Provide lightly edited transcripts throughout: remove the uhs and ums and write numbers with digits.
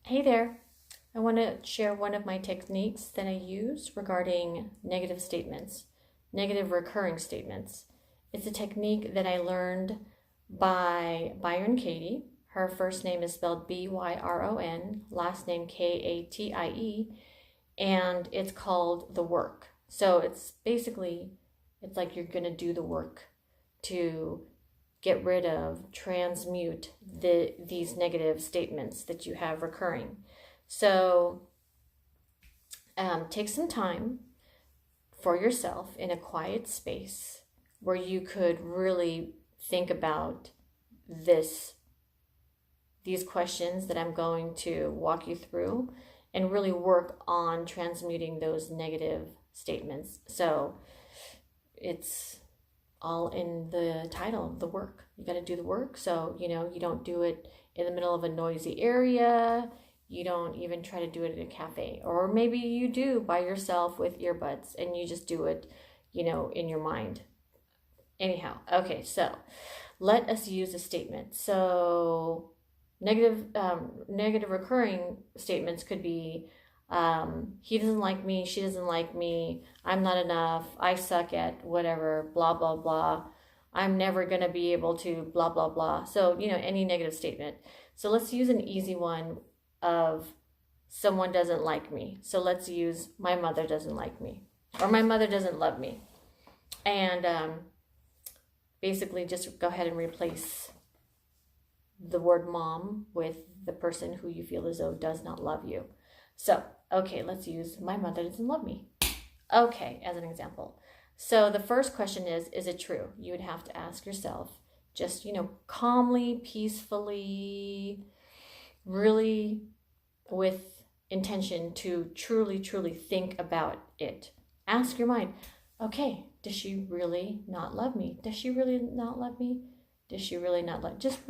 Hey there. I want to share one of my techniques that I use regarding negative statements, negative recurring statements. It's a technique that I learned by Byron Katie. Her first name is spelled Byron, last name Katie, and it's called the work. So it's basically, it's like you're going to do the work to get rid of, transmute these negative statements that you have recurring. So take some time for yourself in a quiet space where you could really think about these questions that I'm going to walk you through and really work on transmuting those negative statements. So it's all in the title, the work. You got to do the work. So, you don't do it in the middle of a noisy area. You don't even try to do it at a cafe. Or maybe you do by yourself with earbuds and you just do it, in your mind. Anyhow, okay, so let us use a statement. So negative recurring statements could be, he doesn't like me, she doesn't like me, I'm not enough, I suck at whatever, blah, blah, blah. I'm never going to be able to, blah, blah, blah. So, any negative statement. So let's use an easy one of someone doesn't like me. So let's use my mother doesn't like me or my mother doesn't love me. And basically just go ahead and replace the word mom with the person who you feel as though does not love you. So, okay, let's use my mother doesn't love me. Okay, as an example. So the first question is it true? You would have to ask yourself, just, calmly, peacefully, really with intention to truly, truly think about it. Ask your mind, okay, does she really not love me? Does she really not love me? Does she really not love? Just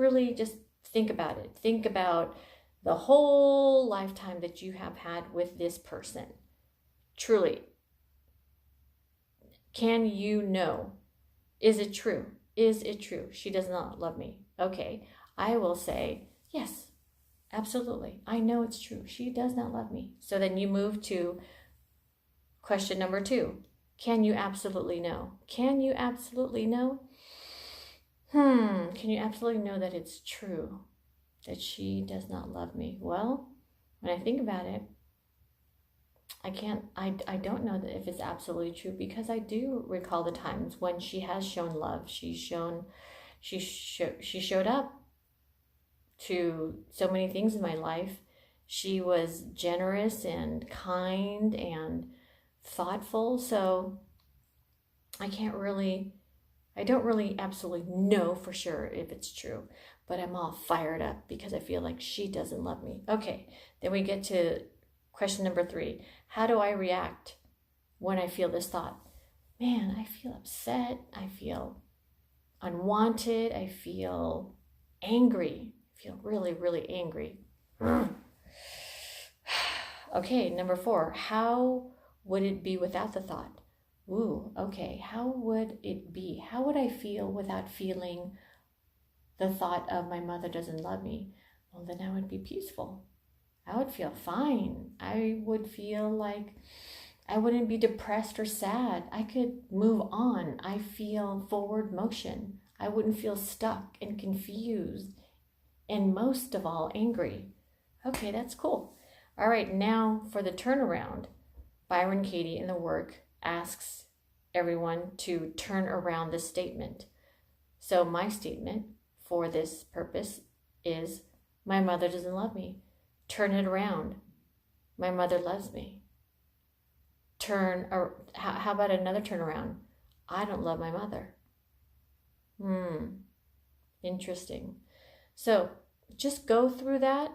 think about it. Think about the whole lifetime that you have had with this person. Truly. Can you know? Is it true? Is it true? She does not love me. Okay. I will say, yes, absolutely. I know it's true. She does not love me. So then you move to question number 2. Can you absolutely know? Can you absolutely know? Can you absolutely know that it's true that she does not love me? Well, when I think about it, I don't know that if it's absolutely true, because I do recall the times when she has shown love. She showed up to so many things in my life. She was generous and kind and thoughtful. So I don't really absolutely know for sure if it's true, but I'm all fired up because I feel like she doesn't love me. Okay, then we get to question number 3. How do I react when I feel this thought? Man, I feel upset. I feel unwanted. I feel angry. I feel really, really angry. Okay, number 4. How would it be without the thought? Ooh, okay. How would it be? How would I feel without feeling the thought of my mother doesn't love me? Well, then I would be peaceful. I would feel fine. I would feel like I wouldn't be depressed or sad. I could move on. I feel forward motion. I wouldn't feel stuck and confused and most of all angry. Okay, that's cool. All right, now for the turnaround. Byron Katie in the work asks everyone to turn around this statement. So my statement for this purpose is, my mother doesn't love me. Turn it around. My mother loves me. How about another turnaround? I don't love my mother. Interesting. So just go through that.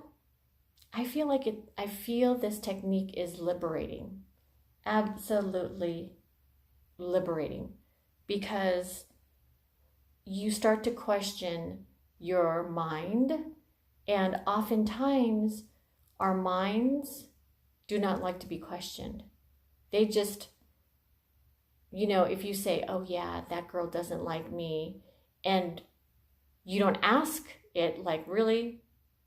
I feel this technique is liberating. Absolutely liberating, because you start to question your mind, and oftentimes our minds do not like to be questioned. They just, if you say, oh yeah, that girl doesn't like me, and you don't ask it like, really,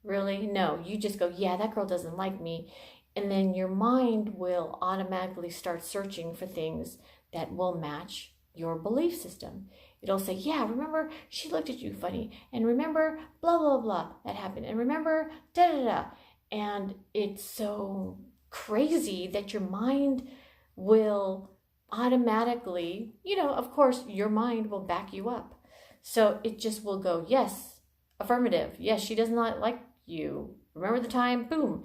Really? No, you just go, yeah, that girl doesn't like me. And then your mind will automatically start searching for things that will match your belief system. It'll say, yeah, remember she looked at you funny. And remember, blah, blah, blah, that happened. And remember, da, da, da. And it's so crazy that your mind will automatically, of course, your mind will back you up. So it just will go, yes, affirmative. Yes, she does not like you. Remember the time? Boom.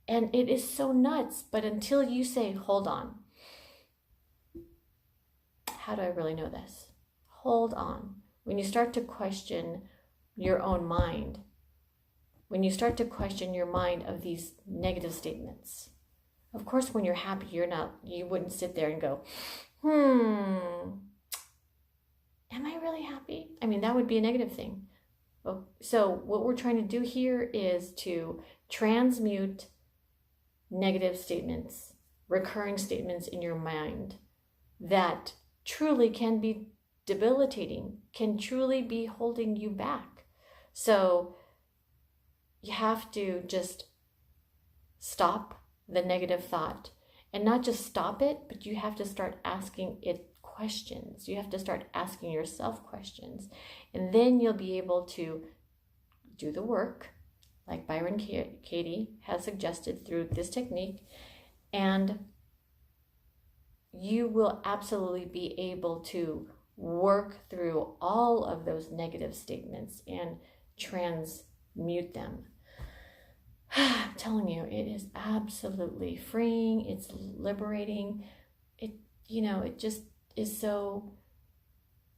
And it is so nuts. But until you say, hold on, how do I really know this? Hold on. When you start to question your own mind, when you start to question your mind of these negative statements, of course, when you're happy, you wouldn't sit there and go, am I really happy? I mean, that would be a negative thing. So what we're trying to do here is to transmute negative statements, recurring statements in your mind that truly can be debilitating, can truly be holding you back. So you have to just stop the negative thought, and not just stop it, but you have to start asking it questions. You have to start asking yourself questions, and then you'll be able to do the work like Byron Katie has suggested through this technique, and you will absolutely be able to work through all of those negative statements and transmute them. I'm telling you, it is absolutely freeing. It's liberating. It just is so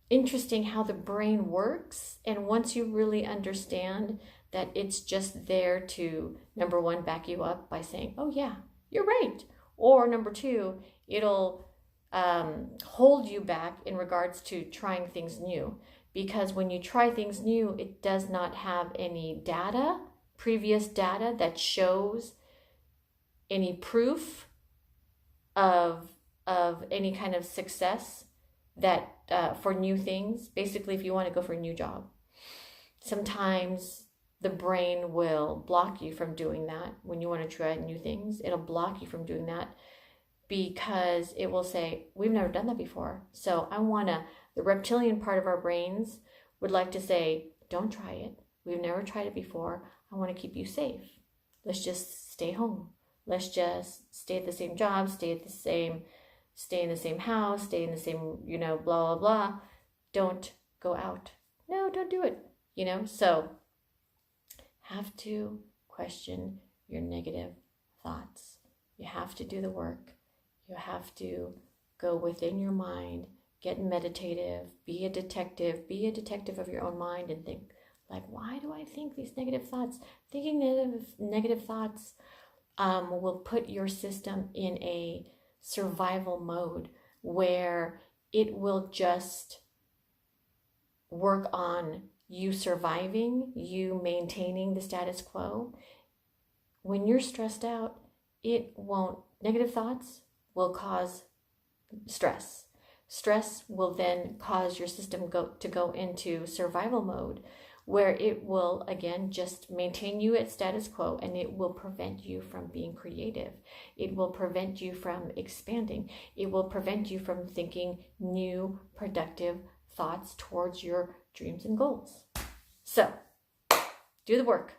interesting how the brain works. And once you really understand that it's just there to, number one, back you up by saying, oh yeah, you're right. Or number two, it'll hold you back in regards to trying things new. Because when you try things new, it does not have any previous data that shows any proof of any kind of success that for new things. Basically, if you want to go for a new job, sometimes the brain will block you from doing that. When you want to try new things, it'll block you from doing that because it will say, we've never done that before. So the reptilian part of our brains would like to say, don't try it. We've never tried it before. I want to keep you safe. Let's just stay home. Let's just stay at the same job, stay in the same house, stay in the same, blah, blah, blah. Don't go out. No, don't do it. So have to question your negative thoughts. You have to do the work. You have to go within your mind, get meditative, be a detective of your own mind, and think, like, why do I think these negative thoughts? Thinking negative thoughts will put your system in a survival mode where it will just work on you surviving, you maintaining the status quo. When you're stressed out, negative thoughts will cause stress. Stress will then cause your system to go into survival mode, where it will, again, just maintain you at status quo, and it will prevent you from being creative. It will prevent you from expanding. It will prevent you from thinking new, productive thoughts towards your dreams and goals. So, do the work.